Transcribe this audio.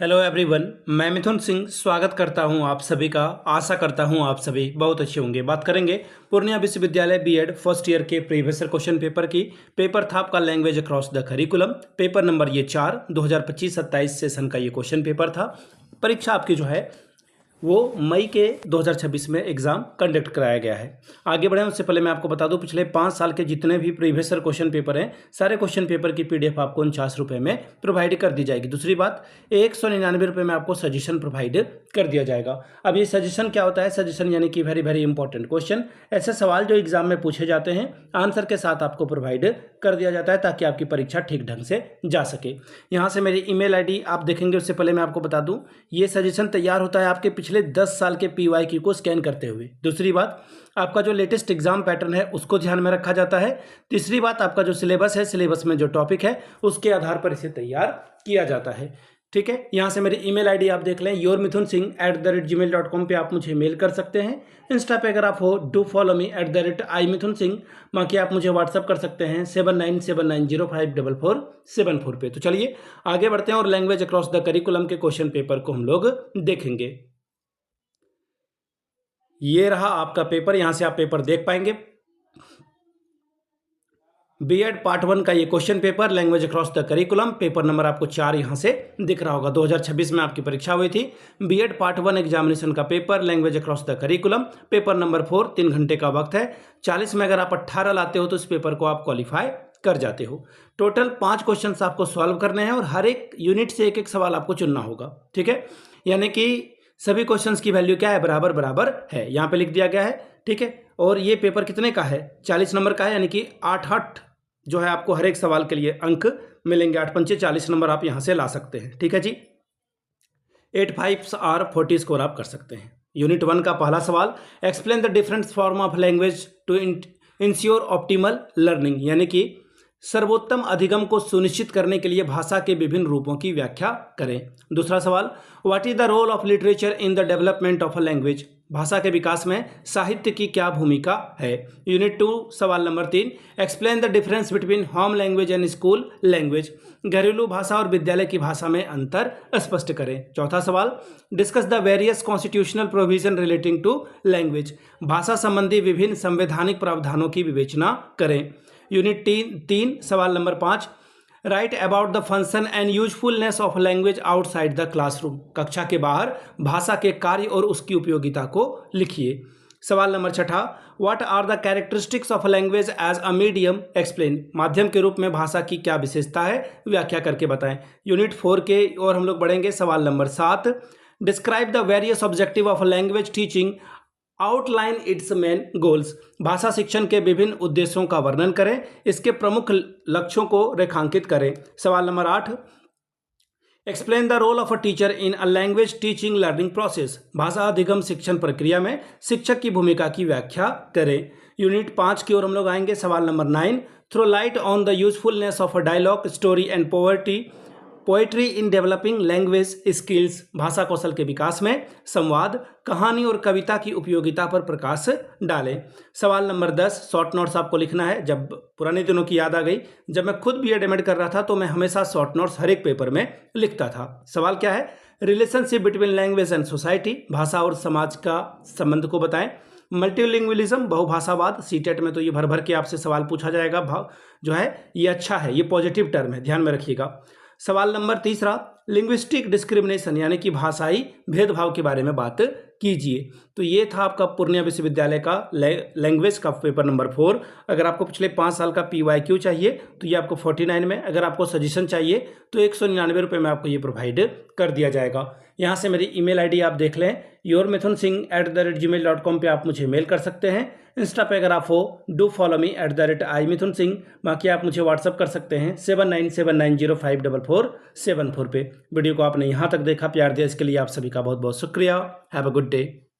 Hello everyone, मैं मिथुन सिंह स्वागत करता हूं आप सभी का। आशा करता हूं आप सभी बहुत अच्छे होंगे। बात करेंगे पूर्णिया विश्वविद्यालय बीएड फर्स्ट ईयर के प्रीवियस क्वेश्चन पेपर की। पेपर था आपका language across the curriculum. Paper number ये 4 2025-27 सेशन का ये क्वेश्चन पेपर था। परीक्षा आपकी जो है वो मई के 2026 में एग्ज़ाम कंडक्ट कराया गया है। आगे बढ़ें उससे पहले मैं आपको बता दूं, पिछले 5 साल के जितने भी प्रीवियस क्वेश्चन पेपर हैं, सारे क्वेश्चन पेपर की पीडीएफ आपको 49 रुपये में प्रोवाइड कर दी जाएगी। दूसरी बात, 199 रुपये में आपको सजेशन प्रोवाइड कर दिया जाएगा। अब ये सजेशन क्या होता है? सजेशन यानी कि वेरी वेरी इंपॉर्टेंट क्वेश्चन, ऐसे सवाल जो एग्जाम में पूछे जाते हैं आंसर के साथ आपको प्रोवाइड कर दिया जाता है ताकि आपकी परीक्षा ठीक ढंग से जा सके। यहाँ से मेरी ईमेल आईडी आप देखेंगे। उससे पहले मैं आपको बता दूं, ये सजेशन तैयार होता है आपके पिछले 10 साल के पीवाईक्यू को स्कैन करते हुए। दूसरी बात, आपका जो लेटेस्ट एग्जाम पैटर्न है उसको ध्यान में रखा जाता है। तीसरी बात, आपका जो सिलेबस है, सिलेबस में जो टॉपिक है उसके आधार पर इसे तैयार किया जाता है। ठीक है, यहाँ से मेरी ईमेल आईडी आप देख लें, yourmithunsingh@gmail.com पे आप मुझे मेल कर सकते हैं। इंस्टा पे अगर आप हो, डू फॉलो मी @imithunsingh। बाकी आप मुझे व्हाट्सअप कर सकते हैं 7979054474 पे। तो चलिए आगे बढ़ते हैं और लैंग्वेज अक्रॉस द करिकुलम के क्वेश्चन पेपर को हम लोग देखेंगे। ये रहा आपका पेपर, यहाँ से आप पेपर देख पाएंगे। बीएड पार्ट 1 का ये question paper language across the curriculum, paper number आपको 4 यहाँ से दिख रहा होगा। 2026 में आपकी परीक्षा हुई थी। बीएड पार्ट 1 एग्जामिनेशन का paper language across the curriculum, paper number 4, 3 घंटे का वक्त है। 40 में अगर आप 18 लाते हो तो इस पेपर को आप क्वालिफाई कर जाते हो। टोटल 5 क्वेश्चन आपको सॉल्व करने हैं और हर एक यूनिट से एक एक सवाल आपको चुनना होगा। ठीक है, यानी कि सभी क्वेश्चंस की वैल्यू क्या है? बराबर बराबर है, यहाँ पे लिख दिया गया है। ठीक है, और ये पेपर कितने का है? 40 नंबर का है, यानी कि 8 जो है आपको हर एक सवाल के लिए अंक मिलेंगे। 8 पंचे 40 नंबर आप यहां से ला सकते हैं। ठीक है जी, 8 5 आर 40 स्कोर आप कर सकते हैं। यूनिट 1 का पहला सवाल, explain the different form of language to ensure optimal learning, यानी कि सर्वोत्तम अधिगम को सुनिश्चित करने के लिए भाषा के विभिन्न रूपों की व्याख्या करें। दूसरा सवाल, what is the role of literature in the development of a language, भाषा के विकास में साहित्य की क्या भूमिका है। यूनिट 2 सवाल number 3, explain the difference between home language and school language, घरेलू भाषा और विद्यालय की भाषा में अंतर स्पष्ट करें। चौथा सवाल, discuss the various constitutional provision relating to language, भाषा संबंधी विभिन्न संवैधानिक प्रावधानों की विवेचना करें। यूनिट 3 सवाल number 5, right about the function and usefulness of language outside the classroom, कक्षा के बाहर भाषा के कार्य और उसकी उपयोगिता को लिखिए। सवाल नंबर 6, what are the characteristics of language as a medium, explain, माध्यम के रूप में भाषा की क्या विशेषता है, व्याख्या करके बताएं। यूनिट 4 के और हम लोग बढ़ेंगे। सवाल number 7, describe the various objective of language teaching, outline it's main goals, भाषा शिक्षण के विभिन्न उद्देश्यों का वर्णन करें, इसके प्रमुख लक्ष्यों को रेखांकित करें। सवाल नंबर 8, explain the role of a teacher in a language teaching learning process, भाषा अधिगम शिक्षण प्रक्रिया में शिक्षक की भूमिका की व्याख्या करें। यूनिट 5 की ओर हम लोग आएंगे। सवाल नंबर 9, throw light on the usefulness of a dialogue, story and poetry in developing language skills, भाषा कौशल के विकास में संवाद, कहानी और कविता की उपयोगिता पर प्रकाश डालें। सवाल नंबर 10, शॉर्ट नोट्स आपको लिखना है। जब पुराने दिनों की याद आ गई, जब मैं खुद बीएड एमएड कर रहा था तो मैं हमेशा शॉर्ट नोट्स हर एक पेपर में लिखता था। सवाल क्या है? Relationship between language and society, भाषा और समाज का संबंध को बताएं। मल्टीलिंग्विलिज्म, बहुभाषावाद, सीटेट में तो ये भर भर के आपसे सवाल पूछा जाएगा। भाव जो है ये अच्छा है, ये पॉजिटिव टर्म है, ध्यान में रखिएगा। सवाल नंबर 3, लिंग्विस्टिक डिस्क्रिमिनेशन, यानी कि भाषाई भेदभाव के बारे में बात कीजिए। तो ये था आपका पूर्णिया विश्वविद्यालय का लैंग्वेज का पेपर नंबर 4। अगर आपको पिछले 5 साल का पीवाईक्यू चाहिए तो ये आपको 49 में, अगर आपको सजेशन चाहिए तो 199 रुपये में आपको ये प्रोवाइड कर दिया जाएगा। यहाँ से मेरी ईमेल आईडी आप देख लें, yourmithunsingh@gmail.com पे आप मुझे मेल कर सकते हैं। इंस्टा पे अगर आप हो, डू फॉलो मी @imithunsingh। बाकी आप मुझे व्हाट्सअप कर सकते हैं 7979054474 पे। वीडियो को आपने यहाँ तक देखा, प्यार दिया, इसके लिए आप सभी का बहुत बहुत शुक्रिया। Have a good day.